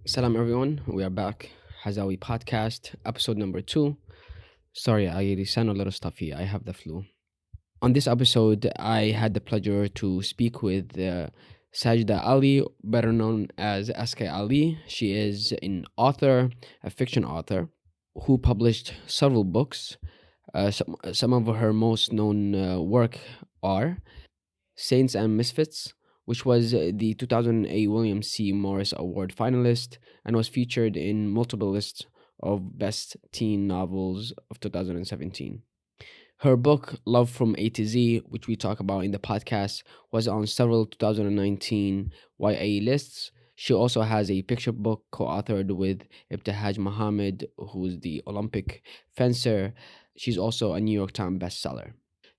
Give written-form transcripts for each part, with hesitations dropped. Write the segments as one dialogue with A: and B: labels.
A: Salam everyone, we are back. Hazawi podcast, episode number 2. Sorry, I sound a little stuffy. I have the flu. On this episode, I had the pleasure to speak with Sajidah Ali, better known as SK Ali. She is an author, a fiction author, who published several books. Some of her most known work are Saints and Misfits, which was the 2008 William C. Morris Award finalist and was featured in multiple lists of best teen novels of 2017. Her book, Love from A to Z, which we talk about in the podcast, was on several 2019 YA lists. She also has a picture book co authored with Ibtihaj Muhammad, who's the Olympic fencer. She's also a New York Times bestseller.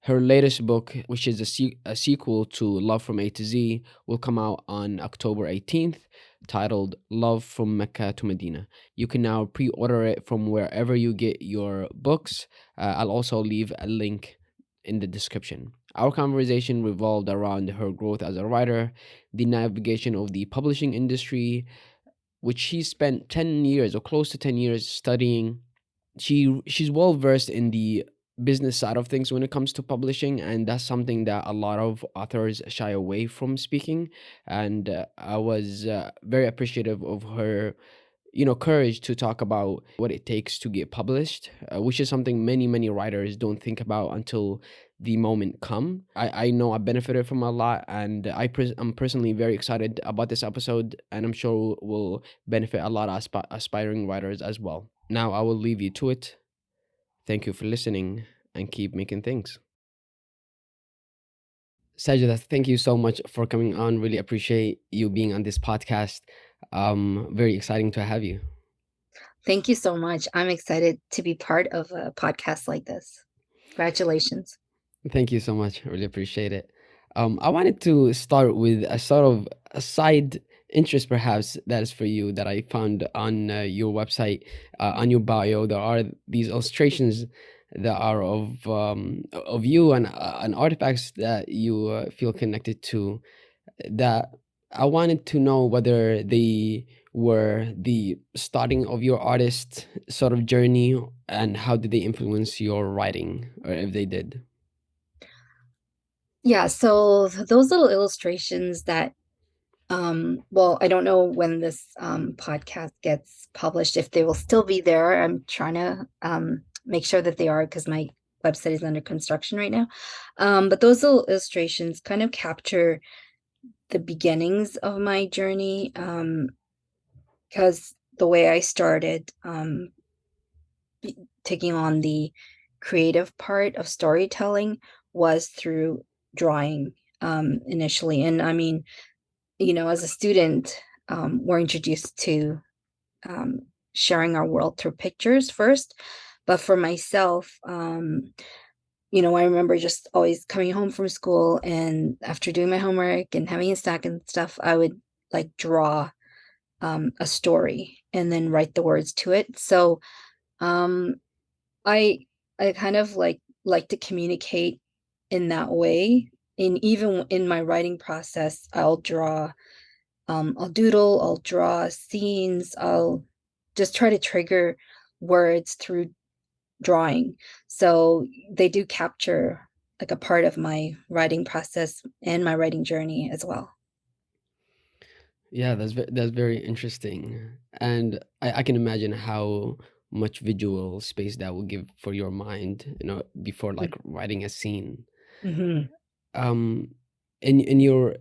A: Her latest book, which is a sequel to Love from A to Z, will come out on October 18th, titled Love from Mecca to Medina. You can now pre order it from wherever you get your books. I'll also leave a link in the description. Our conversation revolved around her growth as a writer, the navigation of the publishing industry, which she spent 10 years or close to 10 years studying. She's well versed in the business side of things when it comes to publishing, and that's something that a lot of authors shy away from speaking. And I was very appreciative of her courage to talk about what it takes to get published, which is something many writers don't think about until the moment come. I know I benefited from a lot, and I'm personally very excited about this episode, and I'm sure will benefit a lot of aspiring writers as well. Now I will leave you to it. Thank you for listening and keep making things. Sajida, thank you so much for coming on. Really appreciate you being on this podcast. Very exciting to have you.
B: Thank you so much. I'm excited to be part of a podcast like this. Congratulations.
A: Thank you so much. Really appreciate it. I wanted to start with a sort of a side interest, perhaps, that is for you that I found on your website, on your bio. There are these illustrations that are of you and artifacts that you feel connected to. That I wanted to know whether they were the starting of your artist sort of journey, and how did they influence your writing, or if they did.
B: Yeah, so those little illustrations that well, I don't know when this podcast gets published if they will still be there. I'm trying to make sure that they are because my website is under construction right now. But those little illustrations kind of capture the beginnings of my journey because the way I started taking on the creative part of storytelling was through drawing initially. And I mean, as a student, we're introduced to um, sharing our world through pictures first. But for myself, I remember just always coming home from school and after doing my homework and having a snack and stuff, I would like draw a story and then write the words to it. So um, I I kind of like to communicate in that way. And even in my writing process, I'll doodle, I'll draw scenes, I'll just try to trigger words through drawing. So they do capture like a part of my writing process and my writing journey as well.
A: Yeah, that's very interesting, and I can imagine how much visual space that will give for your mind, before like writing a scene.
B: Mm-hmm.
A: Um, in your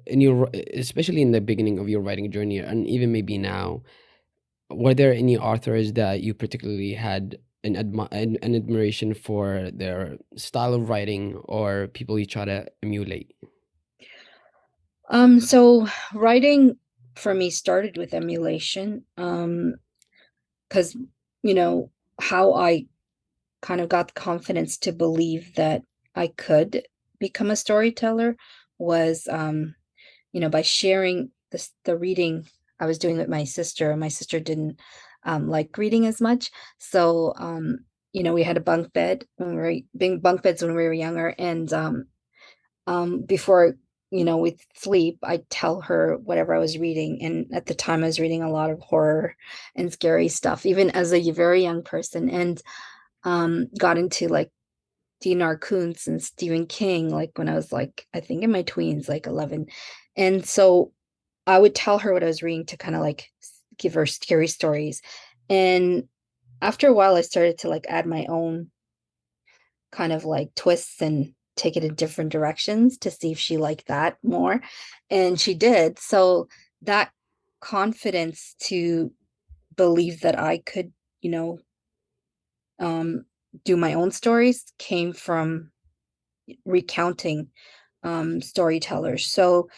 A: especially in the beginning of your writing journey, and even maybe now, were there any authors that you particularly had an admiration for their style of writing, or people you try to emulate?
B: So writing for me started with emulation. Because how I kind of got the confidence to believe that I could become a storyteller was by sharing the reading I was doing with my sister. My sister didn't like reading as much. So we had a bunk beds when we were younger, and before with sleep, I'd tell her whatever I was reading. And at the time, I was reading a lot of horror and scary stuff, even as a very young person, and got into like Dinar Kuntz and Stephen King, like when I was like, I think in my tweens, like 11. And so I would tell her what I was reading to kind of like give her scary stories. And after a while, I started to like add my own kind of like twists and take it in different directions to see if she liked that more. And she did. So that confidence to believe that I could, you know, um, do my own stories came from recounting storytellers. So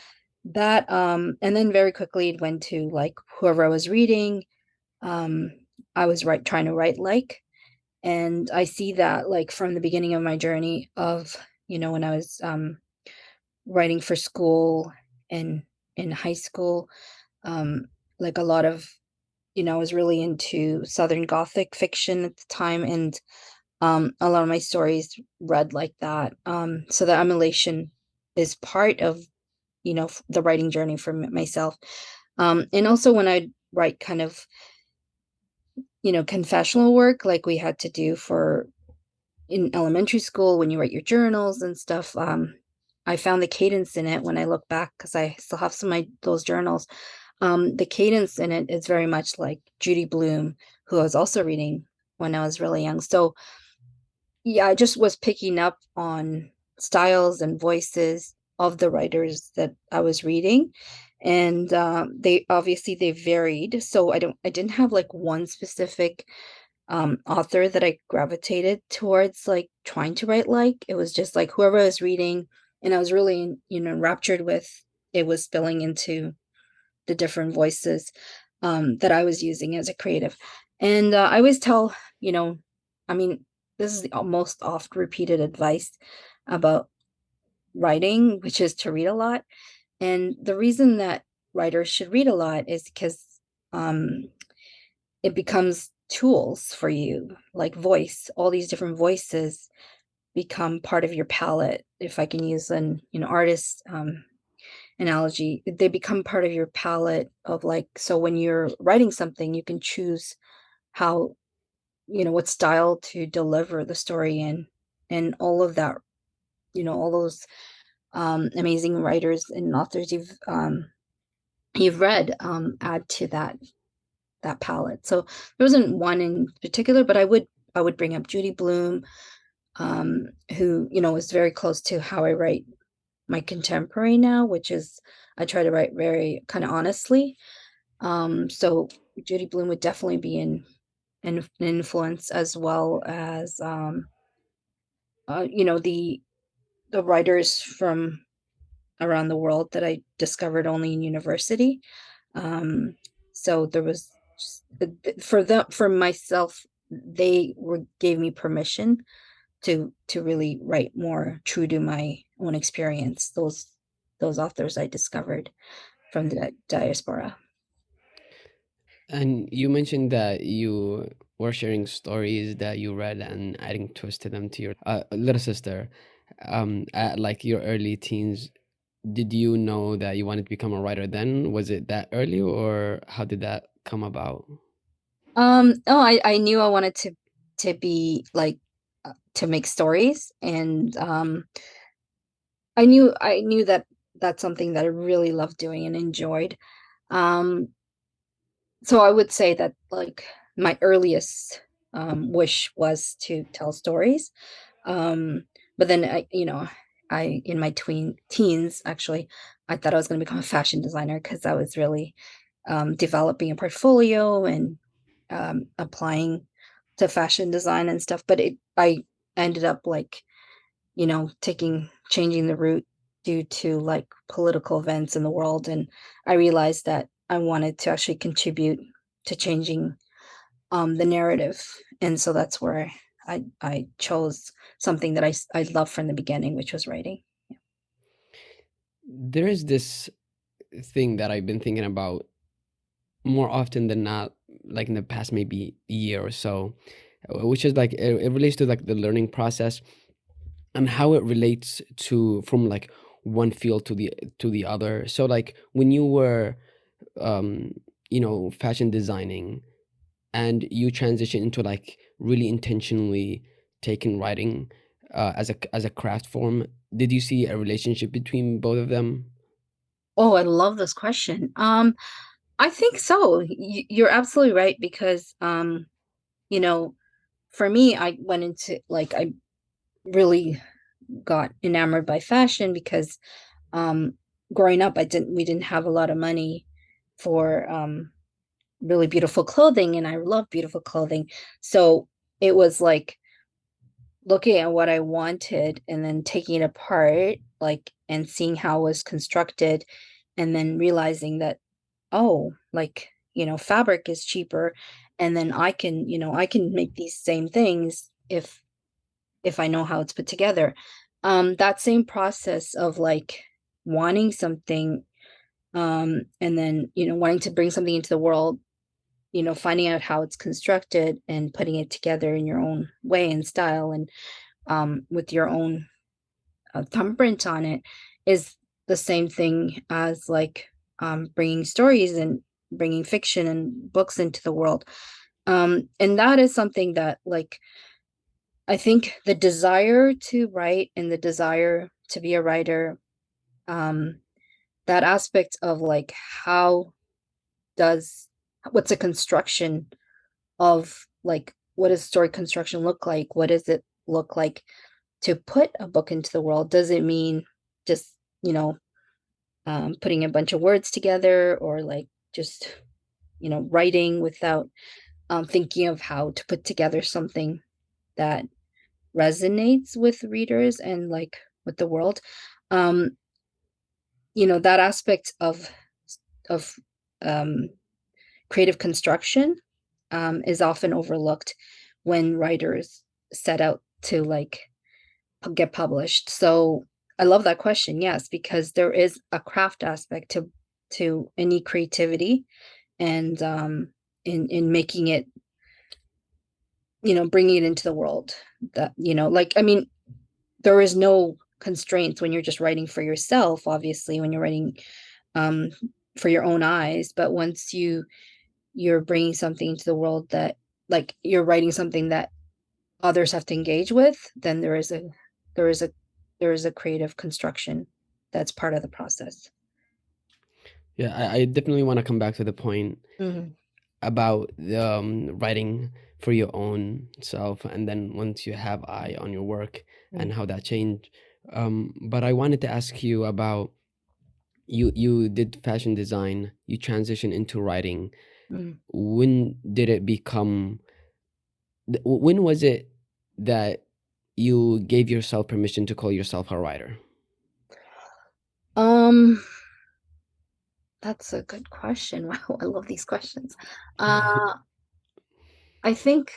B: that and then very quickly it went to like whoever I was reading, um, I was trying to write like. And I see that like from the beginning of my journey of, when I was writing for school and in high school, um, like a lot of, I was really into Southern Gothic fiction at the time, and a lot of my stories read like that. So the Immolation is part of, the writing journey for myself. And also when I write kind of, confessional work like we had to do for in elementary school when you write your journals and stuff, I found the cadence in it when I look back because I still have some of those journals. The cadence in it is very much like Judy Blume, who I was also reading when I was really young. So yeah, I just was picking up on styles and voices of the writers that I was reading. And they obviously they varied. So I didn't have like one specific author that I gravitated towards like trying to write like. It was just like whoever I was reading and I was really, raptured with, it was spilling into the different voices that I was using as a creative. And I always tell, you know, I mean, this is the most oft repeated advice about writing, which is to read a lot. And the reason that writers should read a lot is because um, it becomes tools for you, like voice, all these different voices become part of your palette. If I can use an, artist analogy, they become part of your palette of like, so when you're writing something, you can choose how, what style to deliver the story in, and all of that, all those amazing writers and authors you've read add to that palette. So there wasn't one in particular, but I would bring up Judy Blume, who, is very close to how I write my contemporary now, which is I try to write very kind of honestly. So Judy Blume would definitely be an influence, as well as the writers from around the world that I discovered only in university. Um, so there was for myself, they gave me permission to really write more true to my own experience. Those authors I discovered from the diaspora.
A: And you mentioned that you were sharing stories that you read and adding twist to them to your little sister. At like your early teens, did you know that you wanted to become a writer then? Was it that early, or how did that come about?
B: Oh, I knew I wanted to be like to make stories, and I knew that that's something that I really loved doing and enjoyed. Um, so I would say that like my earliest wish was to tell stories. Um, but then I in my teens actually, I thought I was going to become a fashion designer because I was really developing a portfolio and applying to fashion design and stuff. But I ended up like, changing the route due to like political events in the world. And I realized that I wanted to actually contribute to changing the narrative. And so that's where I chose something that I loved from the beginning, which was writing.
A: There is this thing that I've been thinking about more often than not, like in the past maybe year or so, which is like it relates to like the learning process and how it relates to from like one field to the other. So like when you were um fashion designing and you transition into like really intentionally taking writing as a craft form, did you see a relationship between both of them?
B: Oh, I love this question. I think so. You're absolutely right because you know, for me, I went into like I really got enamored by fashion because um growing up we didn't have a lot of money for really beautiful clothing, and I love beautiful clothing. So it was like looking at what I wanted and then taking it apart, like, and seeing how it was constructed, and then realizing that, oh, like, fabric is cheaper, and then I can make these same things if I know how it's put together. That same process of like wanting something, and then, wanting to bring something into the world, finding out how it's constructed and putting it together in your own way and style, and with your own thumbprint on it is the same thing as like bringing stories and bringing fiction and books into the world. And that is something that, like, I think the desire to write and the desire to be a writer, um, that aspect of like does what's a construction of like what does story construction look like? What does it look like to put a book into the world? Does it mean just, you know, putting a bunch of words together, or like just, writing without thinking of how to put together something that resonates with readers and like with the world? Um, that aspect of um, creative construction is often overlooked when writers set out to like get published. So I love that question. Yes, because there is a craft aspect to any creativity, and in making it, bringing it into the world. That, like, I mean, there is no constraints when you're just writing for yourself. Obviously, when you're writing um, for your own eyes, but once you're bringing something into the world that, like, you're writing something that others have to engage with, then there is a there is a creative construction that's part of the process.
A: Yeah, I definitely want to come back to the point
B: Mhm,
A: about writing for your own self, and then once you have eye on your work and
B: mm,
A: how that changed. But I wanted to ask you about, you did fashion design, you transitioned into writing.
B: mm.
A: When did it become when was it that you gave yourself permission to call yourself a writer?
B: Um, that's a good question. Wow, I love these questions. Uh, I think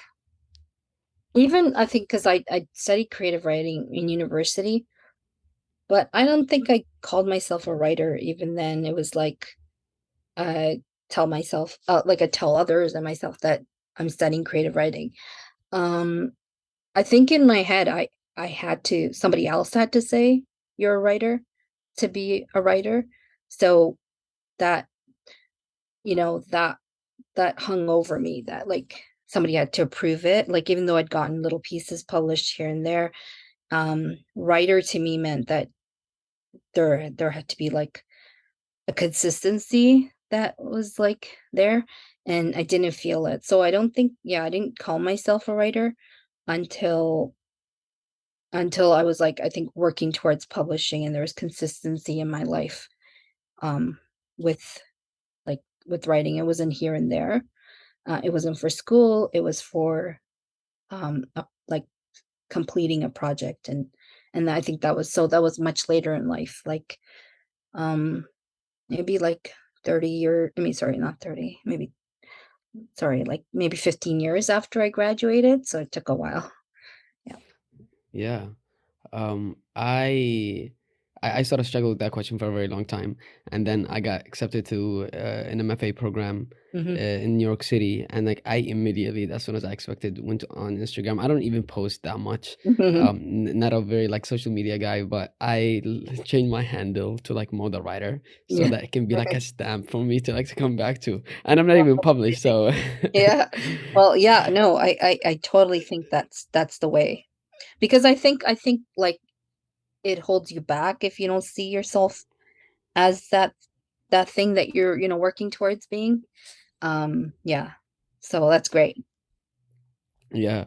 B: I think because I studied creative writing in university, but I don't think I called myself a writer even then. It was like I I tell others and myself that I'm studying creative writing. Um, I think in my head, I had to somebody else had to say, "You're a writer," to be a writer. So that, that hung over me, that, like, somebody had to approve it. Like, even though I'd gotten little pieces published here and there, writer to me meant that there had to be, like, a consistency that was, like, there, and I didn't feel it. So I don't think, yeah, I didn't call myself a writer until I was, like, I think, working towards publishing, and there was consistency in my life, um, with, with writing. It wasn't here and there. It wasn't for school, it was for, like, completing a project, and I think that was much later in life, like, um, maybe, like, 30 or I mean, sorry, not 30, maybe sorry, like, maybe 15 years after I graduated, so it took a while. Yeah.
A: Yeah. I I sort of struggled with that question for a very long time, and then I got accepted to an MFA program
B: Mhm.
A: in New York City, and like I immediately, as soon as I expected, went on Instagram. I don't even post that much.
B: Mhm.
A: Not a very like social media guy, but changed my handle to like Moda Writer so
B: Yeah.
A: that it can be like a stamp for me to like to come back to. And I'm not
B: Wow,
A: even
B: that's
A: published,
B: amazing.
A: so
B: Yeah. Well, yeah, no, I totally think that's the way. Because I think, like, it holds you back if you don't see yourself as that thing that you're, working towards being. Yeah. So that's great.
A: yeah.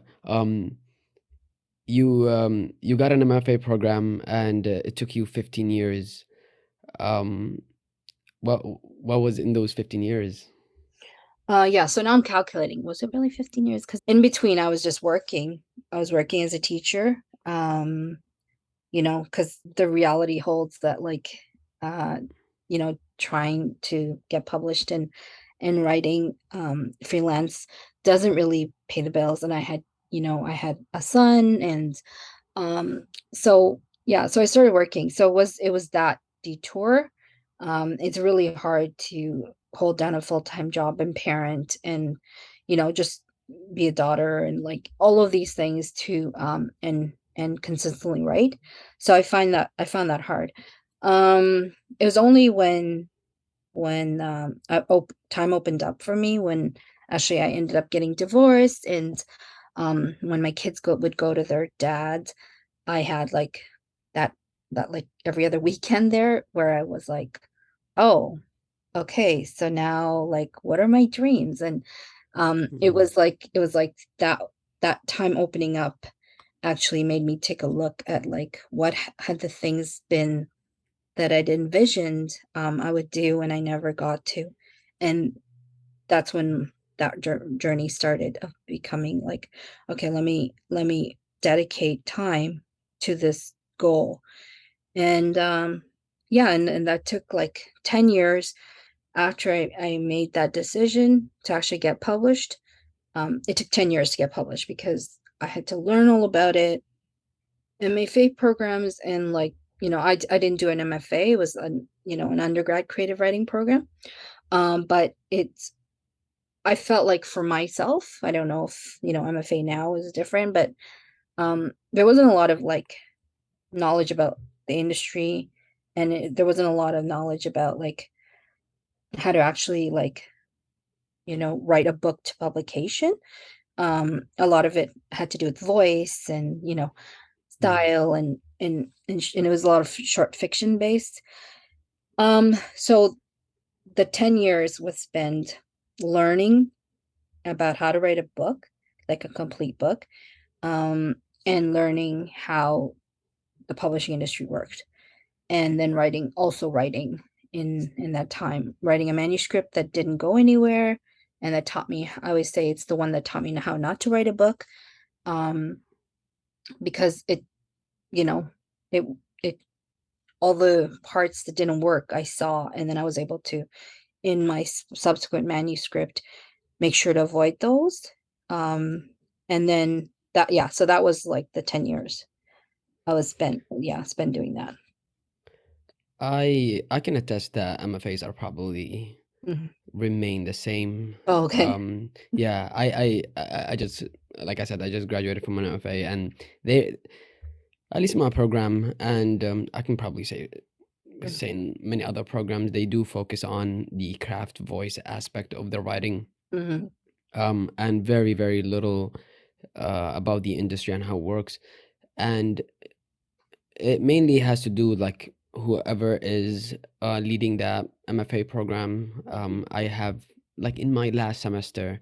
A: You got an MFA program, and it took you 15 years. Um, what was in those 15 years?
B: Yeah, so now I'm calculating. Was it really 15 years? Because in between I was just working. I was working as a teacher. Because the reality holds that, like, uh, trying to get published in writing, freelance doesn't really pay the bills. And I had a son, and um, so yeah, so I started working. So it was that detour. It's really hard to hold down a full-time job and parent and, just be a daughter and like all of these things to and consistently write. So I found that hard. It was only when time opened up for me when actually I ended up getting divorced, and when my kids would go to their dad, I had, like, that like, every other weekend there where I was like, "Oh, okay, so now, like, what are my dreams?" And,
A: Mhm,
B: it was like that time opening up actually made me take a look at, like, what had the things been that I'd envisioned, I would do and I never got to. And that's when that journey started of becoming like, "Okay, let me dedicate time to this goal." And, yeah, and that took, like, 10 years after I made that decision to actually get published. It took 10 years to get published because I had to learn all about it, MFA programs, and, like, I didn't do an MFA, it was an undergrad creative writing program. But I felt like for myself, I don't know if, MFA now is different, but, there wasn't a lot of, like, knowledge about the industry, and there wasn't a lot of knowledge about, like, how to actually, like, write a book to publication. A lot of it had to do with voice and,
A: mhm.
B: style, and it was a lot of short fiction based. So the 10 years was spent learning about how to write a book, like a complete book, um, and learning how the publishing industry worked. And then writing in that time, writing a manuscript that didn't go anywhere, and that taught me, I always say it's the one that taught me how not to write a book, um, because you know, it it all the parts that didn't work, I saw, and then I was able to, in my subsequent manuscript, make sure to avoid those. Um, and then so that was like the 10 years I was spent doing that.
A: I can attest that MFAs are probably
B: Mhm.
A: remain the same.
B: Oh, okay.
A: Yeah, I just like I said, I just graduated from an MFA, and they at least in my program, and I can probably
B: Mhm,
A: say in many other programs, they do focus on the craft voice aspect of the writing,
B: mhm,
A: and very very little about the industry and how it works. And it mainly has to do with like whoever is leading that MFA program. I have like in my last semester,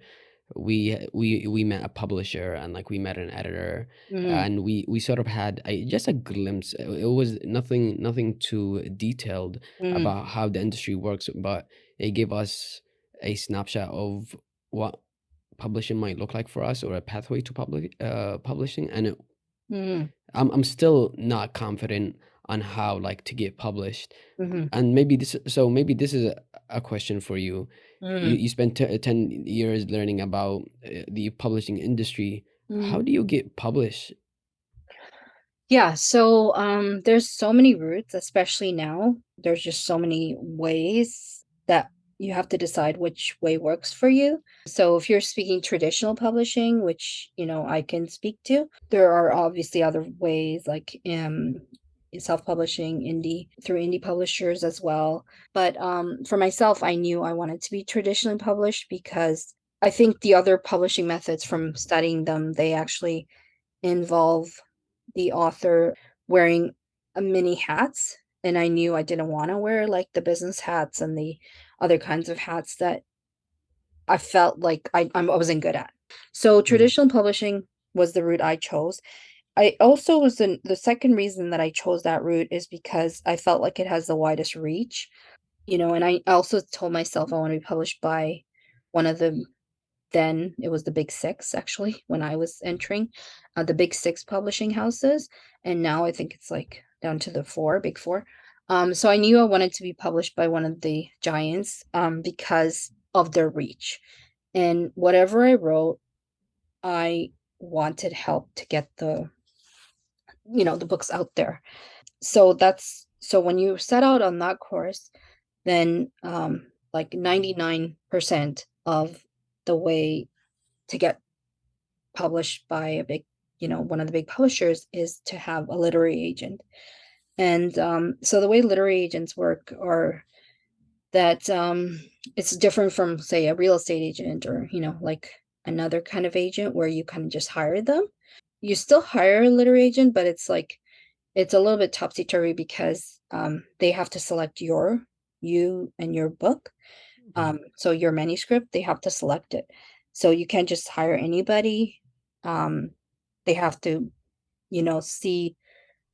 A: we met a publisher, and like we met an editor,
B: mhm,
A: and we sort of had just a glimpse. It was nothing too detailed
B: mhm,
A: about how the industry works, but it gave us a snapshot of what publishing might look like for us, or a pathway to publishing. And
B: mhm,
A: I'm still not confident on how like to get published.
B: mhm,
A: And maybe this is a question for you.
B: mhm,
A: You spent 10 years learning about the publishing industry. How
B: mhm.
A: do you get published?
B: Yeah, so there's so many routes, especially now. There's just so many ways that you have to decide which way works for you. So if you're speaking traditional publishing, which, I can speak to, there are obviously other ways like self-publishing indie through indie publishers as well. But for myself, I knew I wanted to be traditionally published because I think the other publishing methods from studying them, they actually involve the author wearing a many hats, and I knew I didn't wanna wear, like, the business hats and the other kinds of hats that I felt like I wasn't good at. So,
A: Mm,
B: traditional publishing was the route I chose. I also was the second reason that I chose that route is because I felt like it has the widest reach, and I also told myself I wanna be published by one of the then it was the Big 6 actually when I was entering, the Big 6 publishing houses, and now I think it's, like, down to the 4, Big 4. So I knew I wanted to be published by one of the giants, because of their reach, and whatever I wrote, I wanted help to get the books out there. So when you set out on that course, then, like, 99% of the way to get published by one of the big publishers is to have a literary agent. And so the way literary agents work are that it's different from, say, a real estate agent or, like another kind of agent where you kind of just hire them. You still hire a literary agent, but it's a little bit topsy-turvy because they have to select you and your book.
A: mm,
B: So your manuscript, they have to select it. So you can't just hire anybody. Um, they have to, see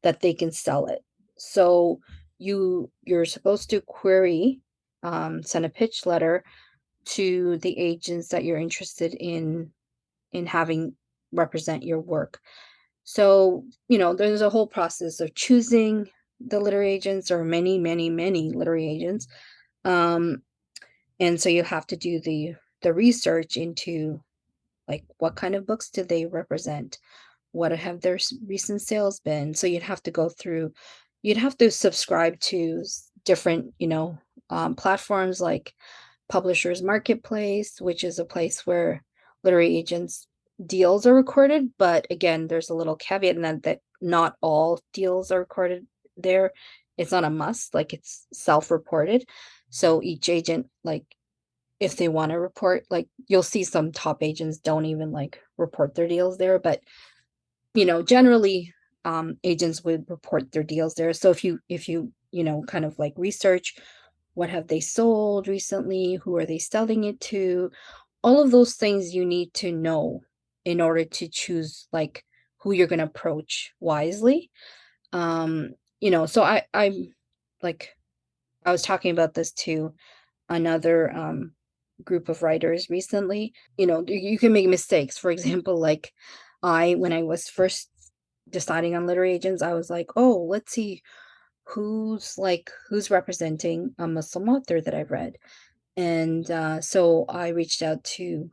B: that they can sell it. So you're supposed to send a pitch letter to the agents that you're interested in having represent your work. So, there's a whole process of choosing the literary agents or many, many, many literary agents. Um, and so you have to do the research into, like, what kind of books do they represent? What have their recent sales been? So you'd have to subscribe to different, platforms like Publishers Marketplace, which is a place where literary agents deals are recorded. But again, there's a little caveat in that not all deals are recorded there. It's not a must, like it's self-reported. So each agent, like, if they want to report, like, you'll see some top agents don't even like report their deals there, but generally, agents would report their deals there. So if you kind of like research what have they sold recently, who are they selling it to, all of those things you need to know in order to choose like who you're going to approach wisely. So I'm like I was talking about this to another group of writers recently. You can make mistakes. For example, like when I was first deciding on literary agents, I was like, oh, let's see who's representing a Muslim author that I've read. And so I reached out to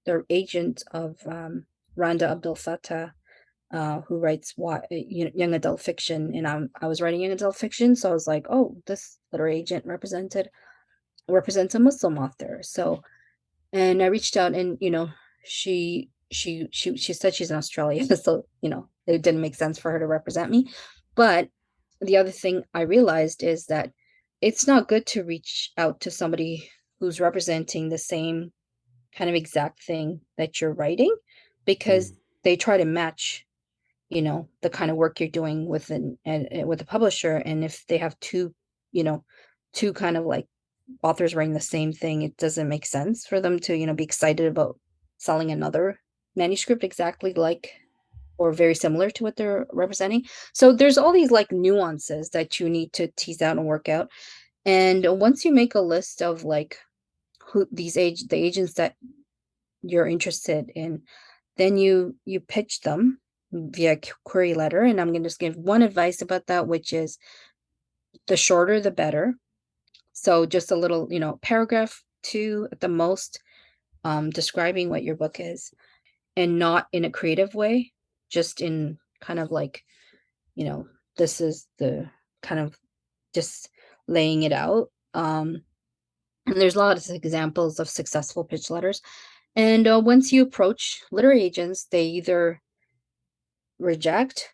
B: the agent of Randa Abdul Fattah, who writes young adult fiction, and I was writing young adult fiction, so I was like, oh, this literary agent represents a Muslim author. So, and I reached out, and she said she's in Australia, so it didn't make sense for her to represent me. But the other thing I realized is that it's not good to reach out to somebody who's representing the same kind of exact thing that you're writing, because
A: mm,
B: they try to match the kind of work you're doing with a publisher. And if they have you know two kind of like authors writing the same thing, it doesn't make sense for them to, be excited about selling another manuscript exactly like or very similar to what they're representing. So there's all these like nuances that you need to tease out and work out. And once you make a list of like who the agents that you're interested in, then you pitch them via query letter. And I'm going to just give one advice about that, which is the shorter the better. So just a little, paragraph two at the most, describing what your book is, and not in a creative way, just in kind of like you know, this is the kind of just laying it out. And there's lots of examples of successful pitch letters. And once you approach literary agents, they either reject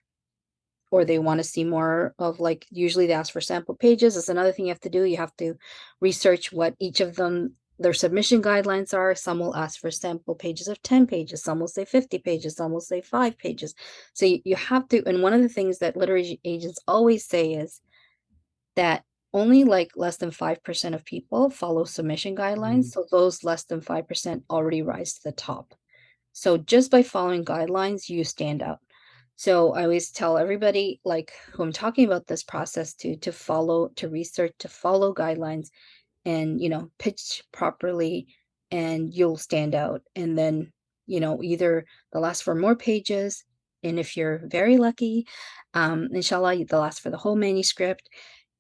B: or they want to see more of, like, usually they ask for sample pages. That's another thing you have to do. You have to research what each of them their submission guidelines are. Some will ask for sample pages of 10 pages, some will say 50 pages, some will say 5 pages. So you have to, and one of the things that literary agents always say is that only like less than 5% of people follow submission guidelines.
A: Mhm.
B: So those less than 5% already rise to the top. So just by following guidelines, you stand out. So I always tell everybody, like, who I'm talking about this process to follow, to research, to follow guidelines, and pitch properly, and you'll stand out. And then either they'll ask for more pages, and if you're very lucky, inshallah, they'll ask for the whole manuscript.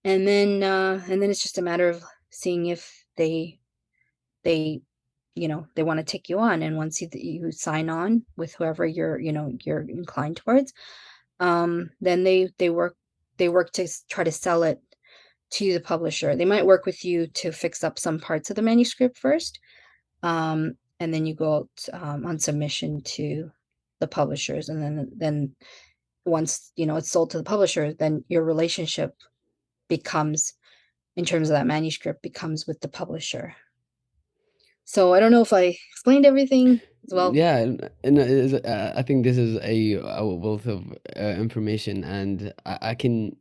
B: And then it's just a matter of seeing if they they want to take you on. And once you sign on with whoever you're inclined towards, then they work to try to sell it to the publisher. They might work with you to fix up some parts of the manuscript first, and then you go out on submission to the publishers. And then once it's sold to the publisher, then your relationship becomes, in terms of that manuscript, becomes with the publisher. So I don't know if I explained everything as well.
A: Yeah, and I think this is a wealth of information, and I can.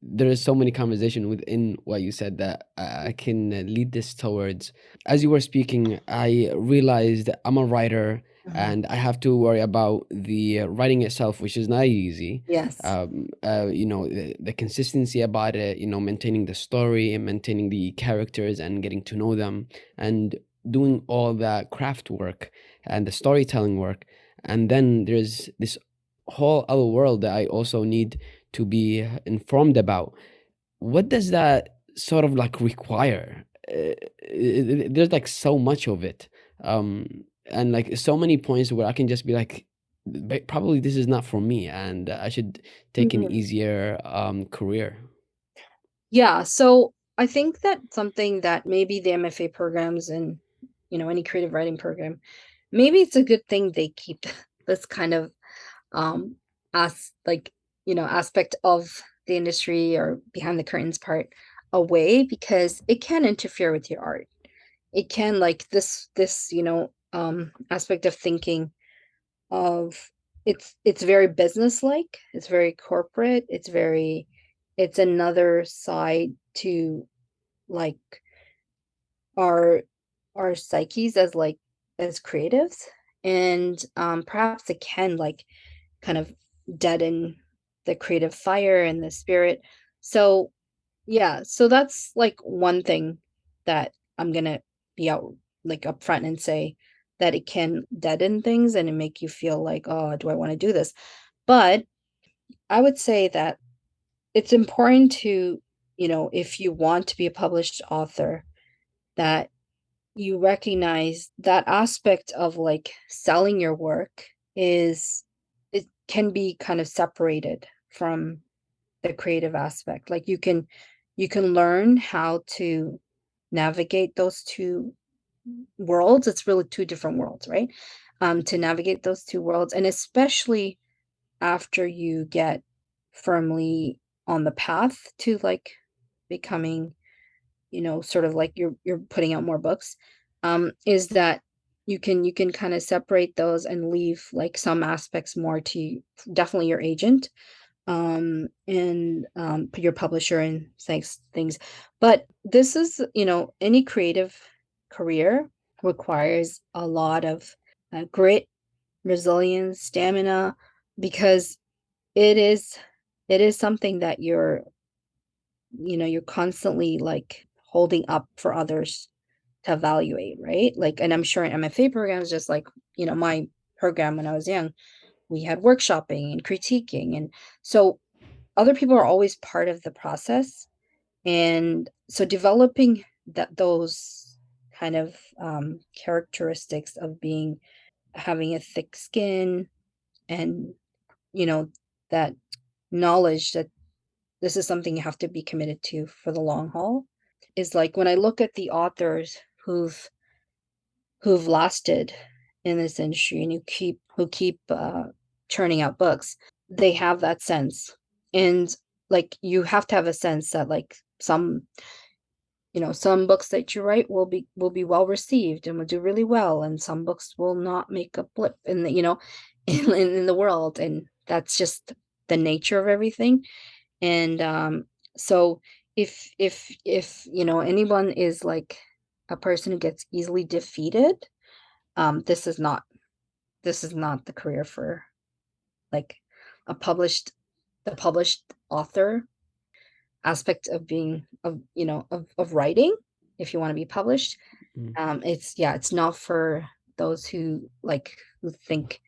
A: There is so many conversation within what you said that I can lead this towards. As you were speaking, I realized I'm a writer,
B: Mhm.
A: and I have to worry about the writing itself, which is not easy.
B: Yes.
A: The consistency about it, maintaining the story and maintaining the characters and getting to know them, and doing all that craft work and the storytelling work. And then there's this whole other world that I also need to be informed about. What does that sort of like require? There's like so much of it, um, and like so many points where I can just be like, Probably this is not for me, and I should take an
B: Mhm.
A: easier career."
B: Yeah, so I think that something that maybe the MFA programs and any creative writing program, maybe it's a good thing they keep this kind of um as like aspect of the industry or behind the curtains part away, because it can interfere with your art. It can, like, this aspect of thinking of, it's very business-like, it's very corporate, it's another side to, like, our our psyches as, like, as creatives. And perhaps it can, like, kind of deaden the creative fire and the spirit. So yeah, so that's like one thing that I'm gonna be out, like, upfront and say, that it can deaden things and it make you feel like, oh, do I want to do this? But I would say that it's important to, if you want to be a published author, that you recognize that aspect of, like, selling your work is, it can be kind of separated from the creative aspect. Like, you can learn how to navigate those two worlds. It's really two different worlds, right? To navigate those two worlds, and especially after you get firmly on the path to, like, becoming, sort of like you're putting out more books, is that you can kind of separate those and leave, like, some aspects more to definitely your agent, and your publisher and things. But this is, any creative career requires a lot of grit, resilience, stamina, because it is it is something that you're constantly, like, holding up for others to evaluate, right? Like, and I'm sure in MFA programs, just like, my program when I was young, we had workshopping and critiquing. And so other people are always part of the process. And so developing those kind of characteristics of having a thick skin, and, you know, that knowledge that this is something you have to be committed to for the long haul. Is like when I look at the authors who've lasted in this industry and who keep churning out books, they have that sense. And like you have to have a sense that like some books that you write will be well received and will do really well, and some books will not make a blip in the in the world, and that's just the nature of everything. And so if anyone is like a person who gets easily defeated, this is not the career for like a published author aspect of being of writing. If you want to be published,
A: Mm.
B: it's not for those who think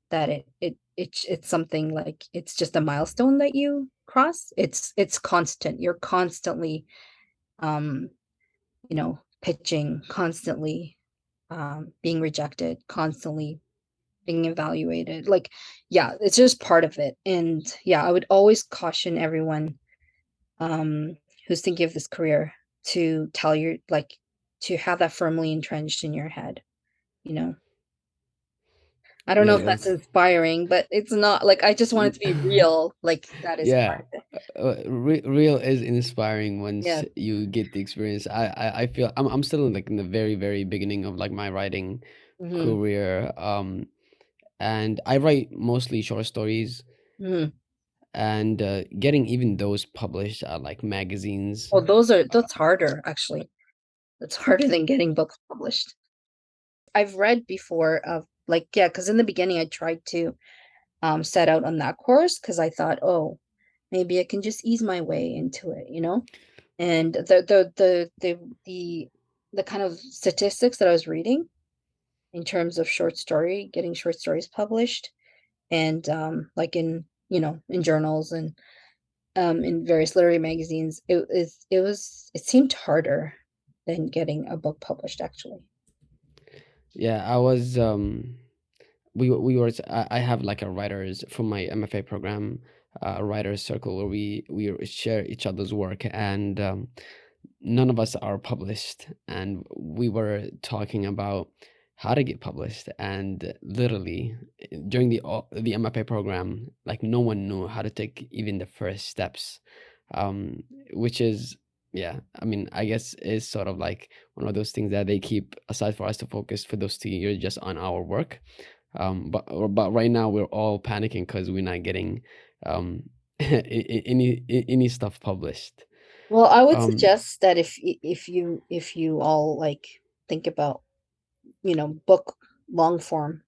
B: that it's something like it's just a milestone that you cross. It's constant. You're constantly um pitching, constantly being rejected, constantly being evaluated. Like, yeah, it's just part of it. And yeah, I would always caution everyone um who's thinking of this career to tell your like to have that firmly entrenched in your head, you know. I don't know
A: Yeah,
B: if that's
A: that's
B: inspiring, but it's not like I just want it to be real, like that is
A: yeah.
B: part of it.
A: Real is inspiring once
B: Yeah.
A: you get the experience. I feel I'm still like in the very very beginning of like my writing
B: Mhm.
A: career. And I write mostly short stories,
B: Mhm.
A: and getting even those published at like magazines.
B: Well, that's harder actually. That's harder than getting books published. I've read before of like, yeah, because in the beginning I tried to set out on that course because I thought, oh, maybe I can just ease my way into it, you know? And the kind of statistics that I was reading in terms of getting short stories published and like in journals and in various literary magazines, it seemed harder than getting a book published actually.
A: Yeah, I was we were I have like a writers from my MFA program, a writers circle where we share each other's work, and none of us are published, and we were talking about how to get published, and literally during the MFA program, like no one knew how to take even the first steps, um which is, yeah, I mean, I guess is sort of like one of those things that they keep aside for us to focus for those 2 years just on our work. But right now we're all panicking because we're not getting um any stuff published.
B: Well, I would
A: um
B: suggest that if you all like think about, book long form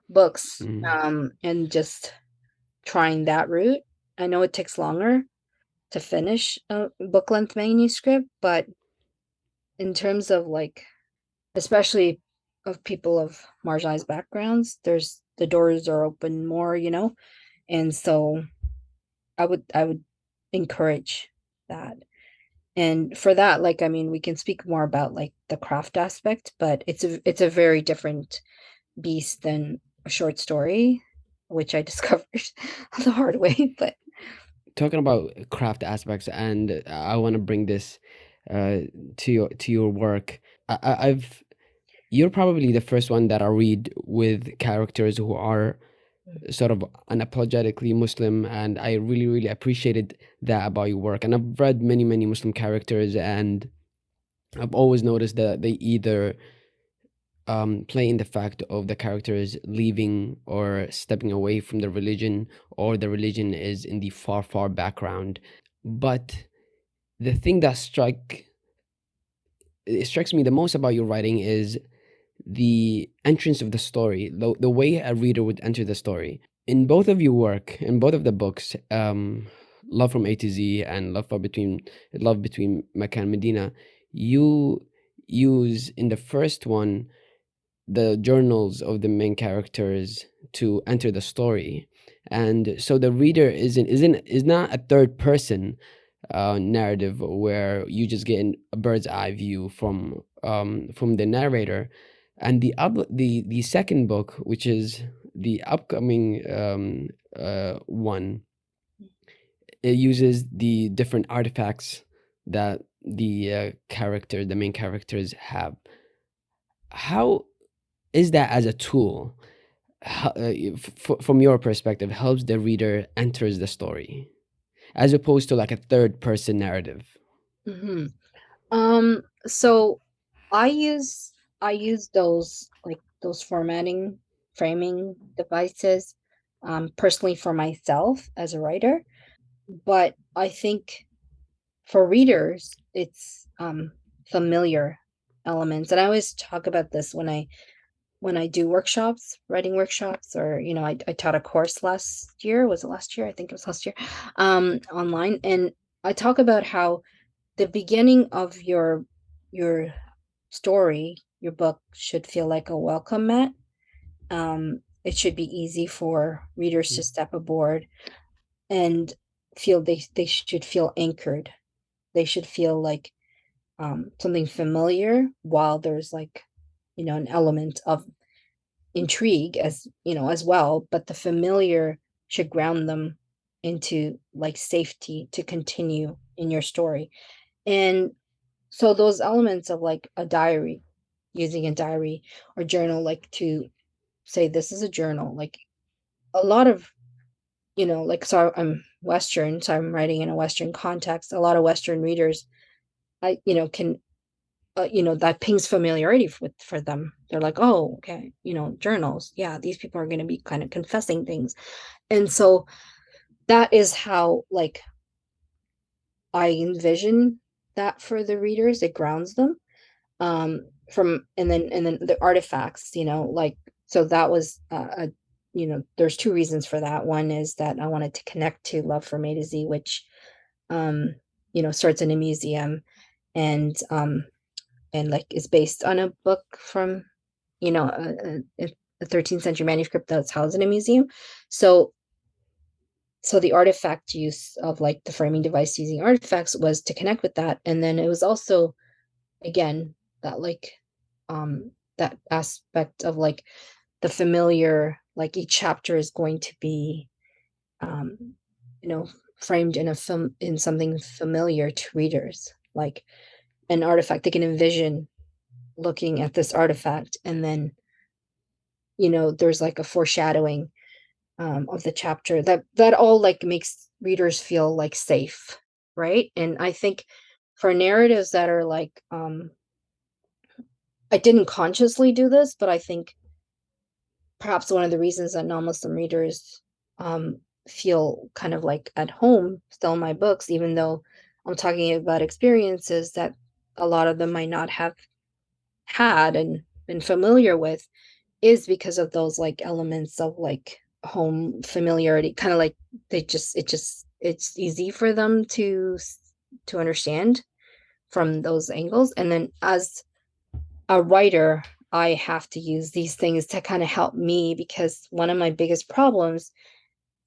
B: books,
A: mm,
B: and just trying that route. I know it takes longer to finish a book length manuscript, but in terms of like, especially of people of marginalized backgrounds, the doors are open more, and so I would encourage that. And for that, like, I mean, we can speak more about like the craft aspect, but it's a very different beast than a short story, which I discovered the hard way. But
A: Talking about craft aspects, and I want to bring this uh to your work. I've You're probably the first one that I read with characters who are sort of unapologetically Muslim, and I really, really appreciated that about your work. And I've read many, many Muslim characters, and I've always noticed that they either play in the fact of the characters leaving or stepping away from the religion, or the religion is in the far, far background. But the thing that it strikes me the most about your writing is the entrance of the story, the way a reader would enter the story. In both of your work, in both of the books, Love from A to Z and Love Between Mecca and Medina, you use in the first one the journals of the main characters to enter the story, and so the reader is not a third person narrative where you just get a bird's eye view from the narrator. And the second book, which is the upcoming one, it uses the different artifacts that the main characters have. How is that as a tool? From your perspective, helps the reader enters the story as opposed to like a third person narrative.
B: Mhm. So I use those, like, those formatting, framing devices, personally for myself as a writer, but I think for readers, it's, familiar elements, and I always talk about this when I do workshops, writing workshops, or, I taught a course last year. Was it last year? I think it was last year, online, and I talk about how the beginning of your story, your book should feel like a welcome mat. It should be easy for readers to
A: Mm.
B: step aboard and feel they should feel anchored. They should feel like, something familiar, while there's, like, an element of intrigue as well, but the familiar should ground them into, like, safety to continue in your story. And so those elements of, like, a diary, using a diary or journal, like, to say this is a journal, like, a lot of, like, so I'm Western, so I'm writing in a Western context. A lot of Western readers, can, that pings familiarity for them. They're like, oh, okay, journals. Yeah, these people are going to be kind of confessing things. And so that is how, like, I envision that for the readers. It grounds them. From and then the artifacts, like, so that was, there's two reasons for that. One is that I wanted to connect to Love from A to Z, which, um starts in a museum, and like is based on a book from, a 13th century manuscript that's housed in a museum. So so the artifact use of, like, the framing device using artifacts was to connect with that. And then it was also, again, that, like, that aspect of, like, the familiar, like, each chapter is going to be, um, you know, framed in something familiar to readers, like an artifact. They can envision looking at this artifact, and then, there's, like, a foreshadowing, of the chapter that all, like, makes readers feel, like, safe, right? And I think for narratives that are, like, I didn't consciously do this, but I think perhaps one of the reasons that non-Muslim readers, feel kind of like at home still in my books, even though I'm talking about experiences that a lot of them might not have had and been familiar with, is because of those, like, elements of, like, home familiarity, kind of like it's easy for them to understand from those angles. And then as a writer, I have to use these things to kind of help me, because one of my biggest problems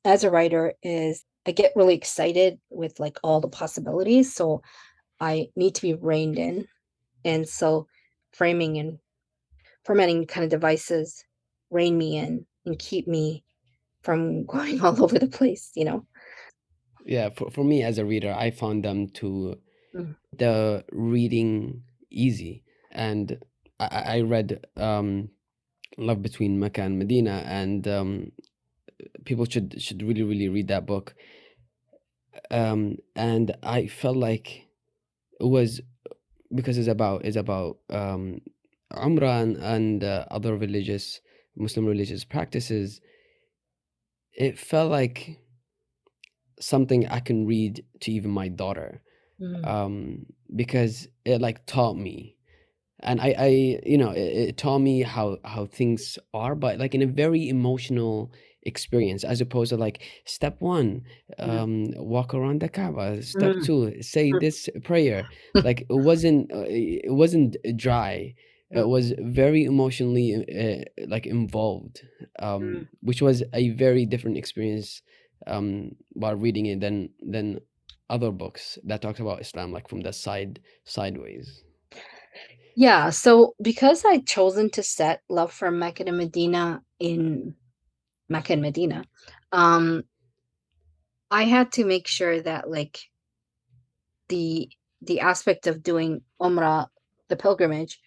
B: as a writer is I get really excited with, like, all the possibilities. So I need to be reined in. And so framing and formatting kind of devices rein me in and keep me from going all over the place.
A: Yeah, for me as a reader, I found them to
B: Mm,
A: the reading easy. And I read Love Between Mecca and Medina, and people should really really read that book. And I felt like it was because it's about Umrah and other religious Muslim religious practices. It felt like something I can read to even my daughter,
B: mm,
A: because it like taught me, and it taught me how things are, but like in a very emotional experience, as opposed to like step one,
B: mm,
A: walk around the Kaaba, step
B: mm,
A: two, say
B: mm,
A: this prayer. Like it wasn't dry. It
B: mm,
A: was very emotionally like involved,
B: mm.
A: which was a very different experience while reading it than other books that talks about Islam, like from the sideways.
B: Yeah, so because I'd chosen to set Love for Mecca and Medina in Mecca and Medina, um, I had to make sure that like the the aspect of doing Umrah, the pilgrimage,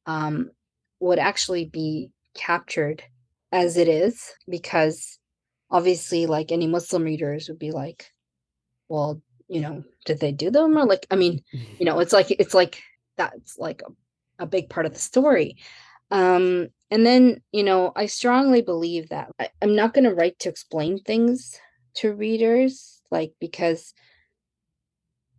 B: um, would actually be captured as it is, because obviously, like any Muslim readers would be like, well, did they do them? Or like, I mean, it's like that's like a big part of the story. And then, I strongly believe that I'm not going to write to explain things to readers, like, because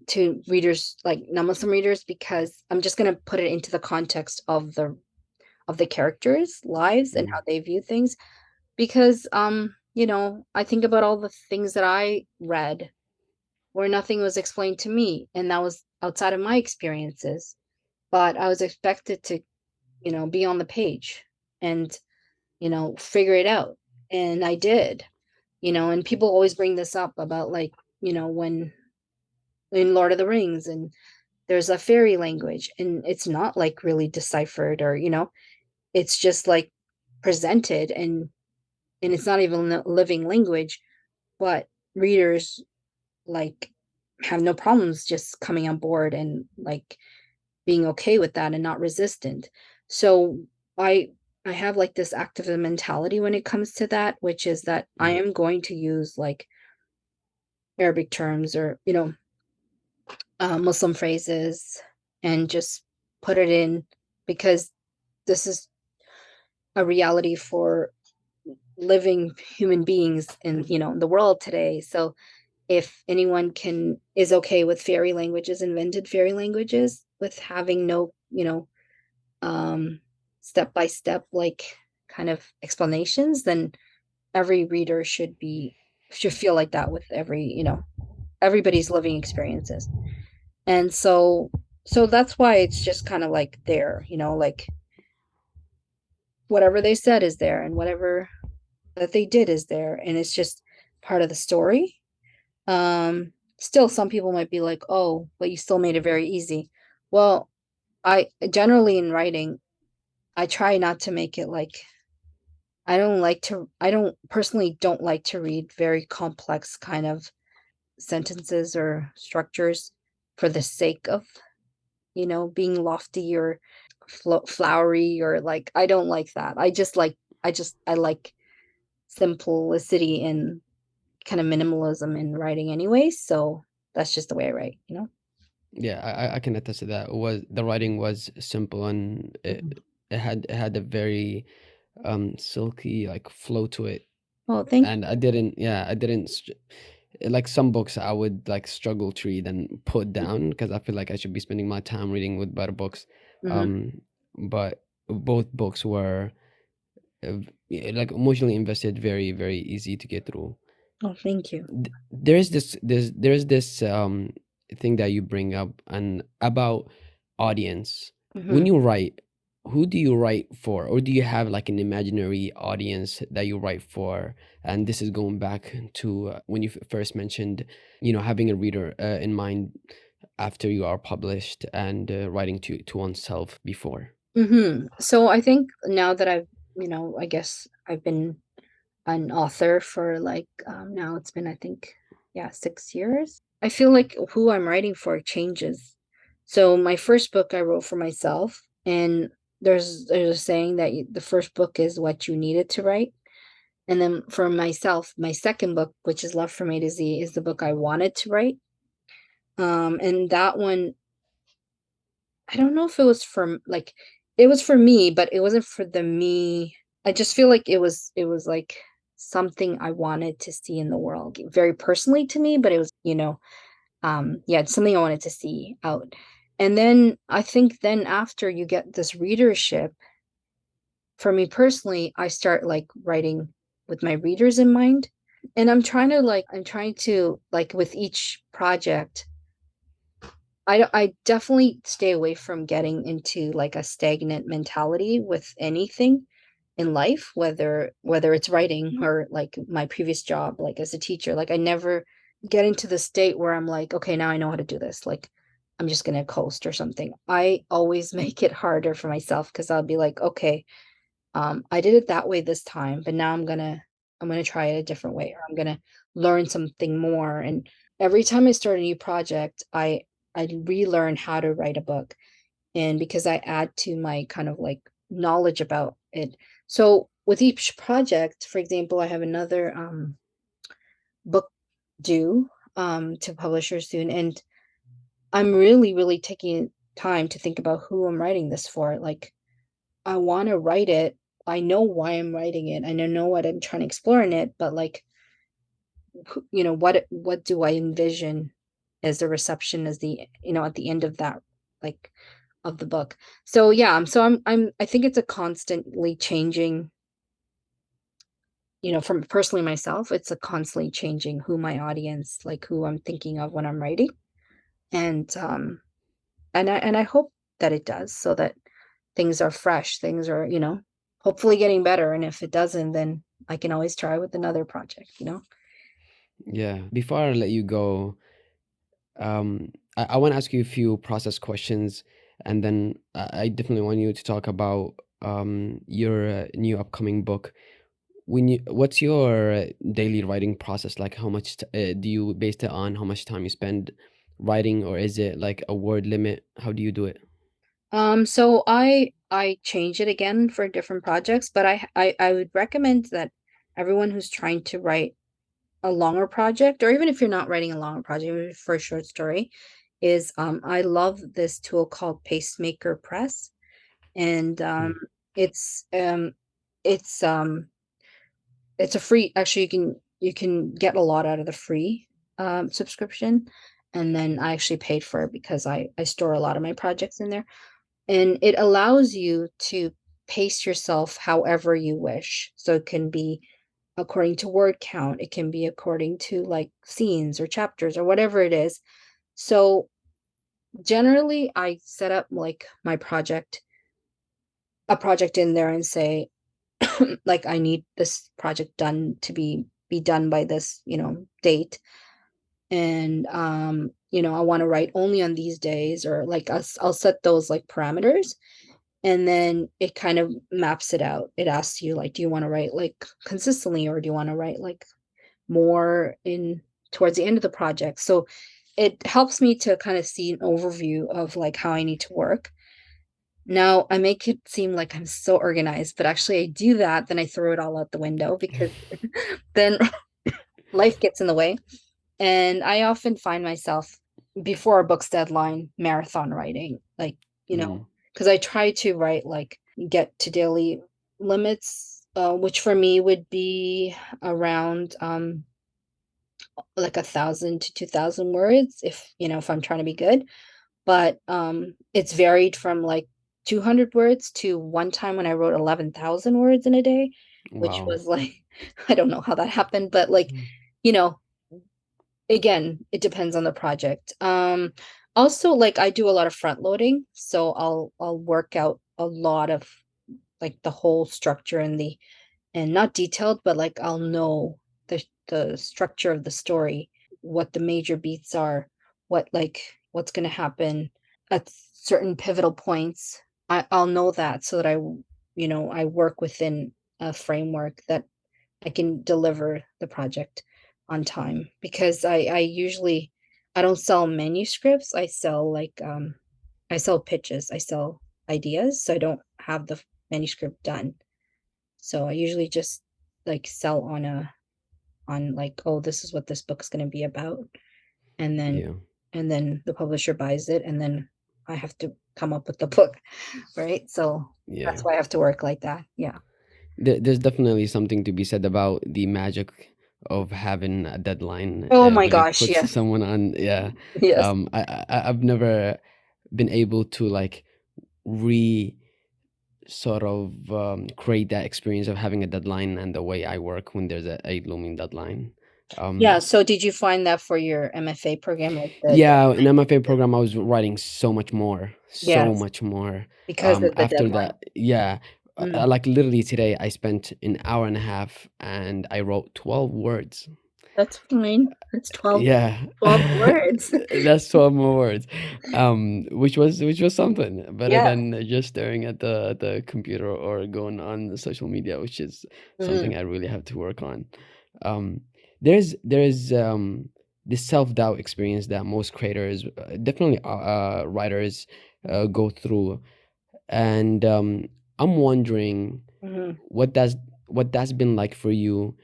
B: to readers, like non-Muslim readers, because I'm just going to put it into the context of the characters' lives and how
A: Mm,
B: they view things. Because, I think about all the things that I read where nothing was explained to me, and that was outside of my experiences. But I was expected to, be on the page and, figure it out. And I did, and people always bring this up about like, when in Lord of the Rings and there's a fairy language and it's not like really deciphered, or, it's just like presented, and it's not even a living language, but readers like have no problems just coming on board and like being okay with that and not resistant. So I I have like this activist mentality when it comes to that, which is that I
A: mm.
B: am going to use like Arabic terms, or Muslim phrases, and just put it in, because this is a reality for living human beings in the world today. So if anyone can is okay with fairy languages, invented fairy languages, with having no, um, step by step, like kind of explanations, then every reader should feel like that with everybody's living experiences. And so that's why it's just kind of like there, like whatever they said is there, and whatever that they did is there, and it's just part of the story. Still some people might be like, "Oh, but you still made it very easy." Well, I generally in writing, I try not to make it like I don't personally don't like to read very complex kind of sentences or structures for the sake of, being lofty or flowery, or like I don't like that. I like simplicity and kind of minimalism in writing anyway, so that's just the way I write.
A: Yeah, I can attest to that. It was the writing was simple, and
B: Mhm.
A: it had a very silky like flow to it.
B: Oh, thank
A: And I didn't like some books I would like struggle to read and put down because I feel like I should be spending my time reading with better books.
B: Mhm.
A: Um, but both books were like emotionally invested, very very easy to get through.
B: Oh, thank you.
A: There's this thing that you bring up and about audience. When
B: Mhm.
A: you write, who do you write for, or do you have like an imaginary audience that you write for? And this is going back to when you first mentioned, having a reader in mind after you are published, and writing to oneself before.
B: So I think now that I guess I've been an author for like, now it's been, I think, yeah, 6 years. I feel like who I'm writing for changes. So my first book I wrote for myself, and there's a saying that the first book is what you needed to write. And then for myself, my second book, which is Love from A to Z, is the book I wanted to write. And that one, I don't know if it was for like it was for me, but it wasn't for the me. I just feel like it was like something I wanted to see in the world, very personally to me, but it was, yeah, it's something I wanted to see out. And then I think then after you get this readership, for me personally, I start like writing with my readers in mind. And I'm trying to like with each project, I definitely stay away from getting into like a stagnant mentality with anything in life, whether it's writing or like my previous job, like as a teacher. Like I never get into the state where I'm like, okay, now I know how to do this. Like I'm just gonna coast or something. I always make it harder for myself because I'll be like, okay, I did it that way this time, but now I'm gonna I'm gonna try it a different way, or I'm gonna learn something more. And every time I start a new project, I relearn how to write a book, and because I add to my kind of like knowledge about it. So with each project, for example, I have another book due to publishers soon, and I'm really, really taking time to think about who I'm writing this for. Like, I want to write it. I know why I'm writing it, and I know what I'm trying to explore in it, but like, what do I envision as the reception, as the at the end of that, like, of the book. So yeah, I think it's a constantly changing, from personally myself, it's a constantly changing who my audience, like who I'm thinking of when I'm writing. And I hope that it does, so that things are fresh, things are, hopefully getting better. And if it doesn't, then I can always try with another project.
A: Yeah. Before I let you go, I want to ask you a few process questions, and then I definitely want you to talk about your new upcoming book. What's your daily writing process like? How much do you base it on? How much time you spend writing, or is it like a word limit? How do you do it?
B: So I change it again for different projects, but I would recommend that everyone who's trying to write a longer project, or even if you're not writing a longer project, even for a short story, is I love this tool called Pacemaker Press. And
A: Mm.
B: it's um it's um it's a free, actually, you can get a lot out of the free subscription. And then I actually paid for it because I store a lot of my projects in there, and it allows you to pace yourself however you wish. So it can be according to word count, it can be according to like scenes or chapters or whatever it is. So generally I set up like my project, a project in there, and say, like, I need this project done to be done by this, date. And I want to write only on these days, or like I'll set those like parameters. And then it kind of maps it out. It asks you, like, do you want to write like consistently, or do you want to write like more in towards the end of the project? So it helps me to kind of see an overview of like how I need to work. Now I make it seem like I'm so organized, but actually I do that, then I throw it all out the window, because then life gets in the way. And I often find myself before a book's deadline marathon writing, like,
A: Mm.
B: because I try to write, like, get to daily limits, which for me would be around like 1,000 to 2,000 words, if I'm trying to be good. But it's varied from like 200 words to one time when I wrote 11,000 words in a day, which
A: Wow.
B: was like, I don't know how that happened, but like,
A: Mm.
B: you know, again, it depends on the project. Also, like, I do a lot of front loading, so I'll work out a lot of like the whole structure, and not detailed, but like I'll know the structure of the story, what the major beats are, what's going to happen at certain pivotal points. I'll know that, so that I work within a framework that I can deliver the project on time, because I usually, I don't sell manuscripts. I sell pitches. I sell ideas. So I don't have the manuscript done. So I usually just like sell on like, oh, this is what this book's going to be about. And then
A: Yeah.
B: the publisher buys it, and then I have to come up with the book, right? So
A: Yeah.
B: that's why I have to work like that. Yeah.
A: There's definitely something to be said about the magic of having a deadline.
B: Oh
A: It
B: my
A: really
B: gosh,
A: puts
B: yes.
A: someone on. Yeah.
B: Yes.
A: I've never been able to like re sort of create that experience of having a deadline and the way I work when there's a looming deadline.
B: Yeah,
A: Um,
B: so did you find that for your MFA program, like
A: yeah, in MFA program, I was writing so
B: yes,
A: much more.
B: because of the
A: After
B: deadline.
A: that, yeah,
B: Mm.
A: like literally today, I spent an hour and a half and I wrote 12 words.
B: That's fine. That's 12,
A: Yeah,
B: 12 words.
A: that's 12 more words, which was something better
B: Yeah.
A: than just staring at the computer or going on social media, which is something
B: Mm.
A: I really have to work on. Um, there's this self-doubt experience that most creators, definitely writers, go through, and I'm wondering
B: Mhm.
A: what that's been like for you,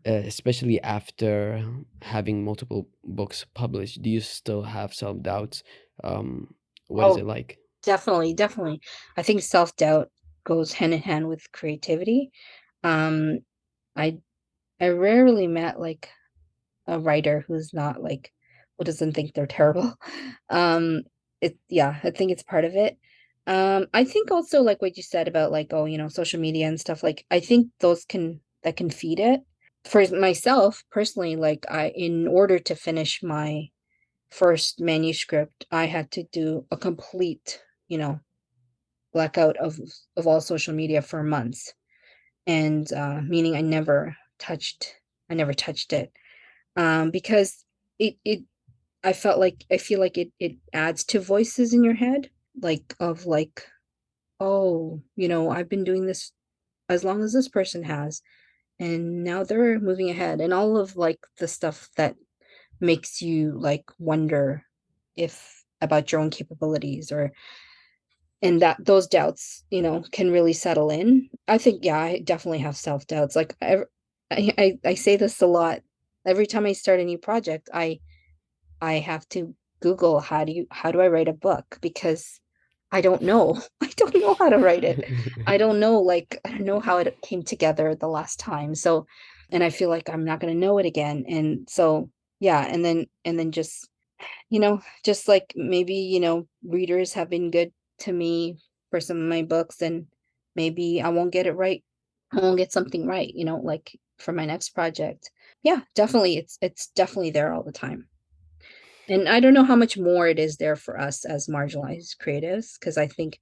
A: especially after having multiple books published. Do you still have self doubts? Um, what is
B: Oh,
A: it like?
B: definitely, definitely. I think self-doubt goes hand in hand with creativity. Um, I I rarely met, like, a writer who's not, like, who doesn't think they're terrible. Um, yeah, I think it's part of it. I think also, like, what you said about, like, oh, social media and stuff, like, I think those can feed it. For myself, personally, like, in order to finish my first manuscript, I had to do a complete, blackout of all social media for months, and, meaning I never touched it, because it I feel like it adds to voices in your head, like, of, like, "Oh, I've been doing this as long as this person has, and now they're moving ahead," and all of, like, the stuff that makes you, like, wonder if about your own capabilities, and that those doubts, can really settle in. I think, yeah, I definitely have self-doubts, like, I say this a lot. Every time I start a new project, I have to Google how do I write a book, because I don't know. I don't know how to write it. I don't know how it came together the last time. So, and I feel like I'm not going to know it again. And so, yeah, and then just like maybe, readers have been good to me for some of my books, and maybe I won't get it right. I won't get something right, like for my next project. Yeah, definitely. It's definitely there all the time. And I don't know how much more it is there for us as marginalized creatives, because I think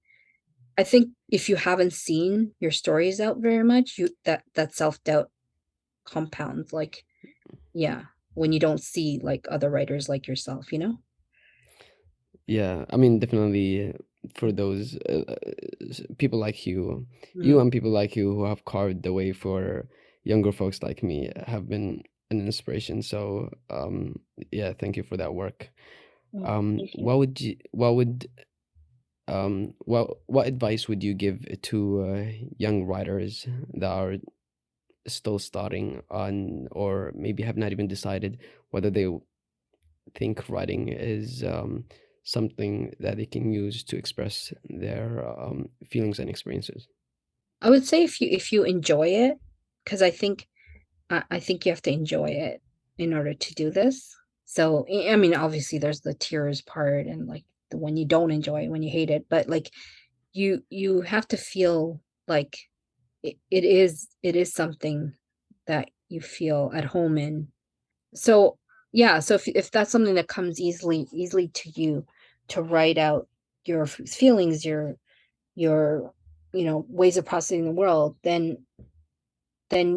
B: if you haven't seen your stories out very much, that self-doubt compounds, like, yeah, when you don't see, like, other writers like yourself, you know?
A: Yeah, I mean, definitely for those people like you
B: Mm,
A: and people like you who have carved the way for younger folks like me have been an inspiration. So, yeah, thank you for that work.
B: thank you.
A: What advice would you give to young writers that are still starting on, or maybe have not even decided whether they think writing is something that they can use to express their feelings and experiences?
B: I would say if you enjoy it, because I think you have to enjoy it in order to do this. So, I mean, obviously there's the tears part, and, like, the when you don't enjoy it, when you hate it, but, like, you have to feel like it is something that you feel at home in. So, yeah, so if that's something that comes easily to you, to write out your feelings, your ways of processing the world, then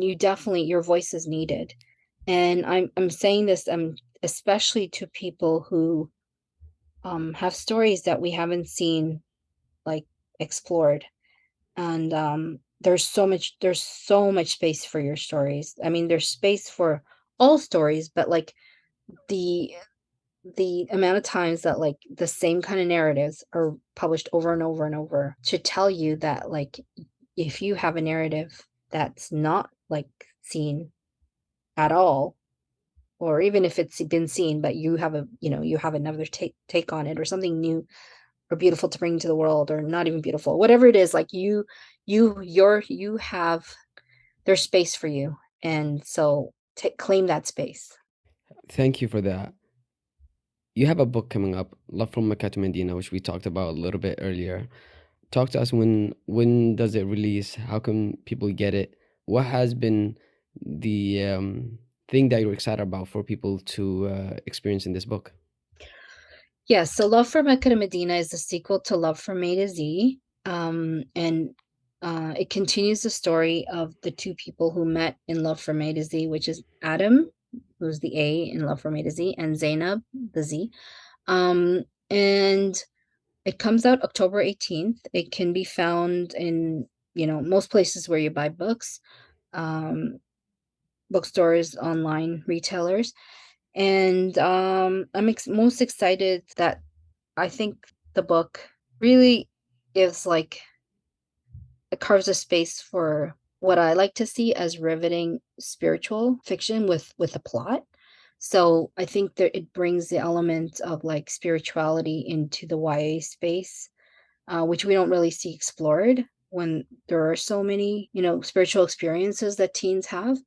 B: you definitely your voice is needed. And I'm saying this, especially to people who have stories that we haven't seen, like, explored. And there's so much space for your stories. I mean, there's space for all stories, but, like, the the amount of times that, like, the same kind of narratives are published over and over and over should tell you that, like, if you have a narrative that's not, like, seen at all, or even if it's been seen, but you have another take on it, or something new or beautiful to bring to the world, or not even beautiful, whatever it is, like, you have there's space for you, and so claim that space.
A: Thank you for that. You have a book coming up, Love from Mecca to Medina, which we talked about a little bit earlier. Talk to us, when does it release? How can people get it? What has been the thing that you're excited about for people to experience in this book?
B: Yes, so Love from Mecca to Medina is the sequel to Love from A to Z, and it continues the story of the two people who met in Love from A to Z, which is Adam. who's the A in Love from A to Z, and Zainab, the Z. And it comes out October 18th. It can be found in, most places where you buy books, um, bookstores, online retailers. And I'm most excited that I think the book really gives like it carves a space for what I like to see as riveting spiritual fiction with a plot. So I think that it brings the element of like spirituality into the YA space, which we don't really see explored when there are so many, spiritual experiences that teens have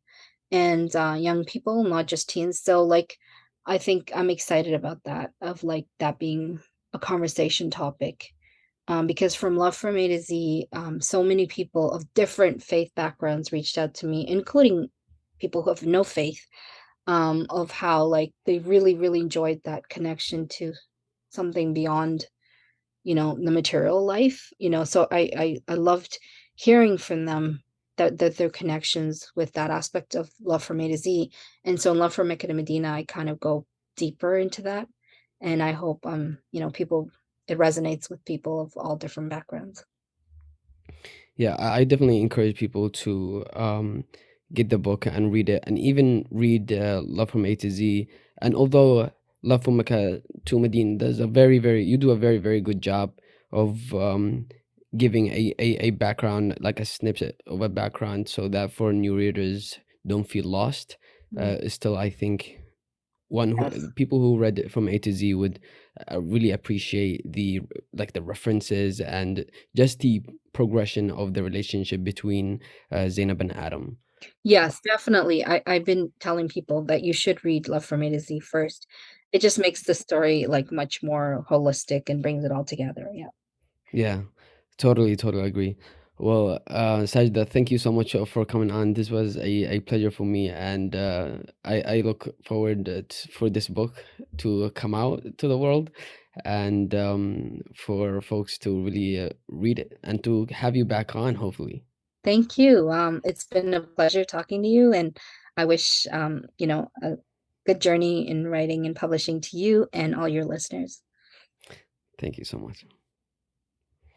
B: and young people, not just teens. So like, I think I'm excited about that, of like that being a conversation topic because from Love from A to Z, so many people of different faith backgrounds reached out to me, including people who have no faith, of how like they really, really enjoyed that connection to something beyond, the material life. So I loved hearing from them that their connections with that aspect of Love from A to Z. And so in Love from Mecca and Medina, I kind of go deeper into that. And I hope people it resonates with people of all different backgrounds.
A: Yeah, I definitely encourage people to get the book and read it, and even read Love from A to Z. And although Love from Mecca to Medina does a you do a very, very good job of giving a background, like a snippet of a background, so that for new readers don't feel lost.
B: Mm,
A: Still, I think one who
B: yes.
A: people who read it from A to Z would really appreciate the references and just the progression of the relationship between Zainab and Adam.
B: Yes, definitely. I've been telling people that you should read Love from A to Z first. It just makes the story like much more holistic and brings it all together. Yeah.
A: Yeah, totally agree. Well, Sajda, thank you so much for coming on. This was a pleasure for me, and I look forward for this book to come out to the world, and for folks to really read it and to have you back on, hopefully.
B: Thank you. It's been a pleasure talking to you, and I wish a good journey in writing and publishing to you and all your listeners.
A: Thank you so much.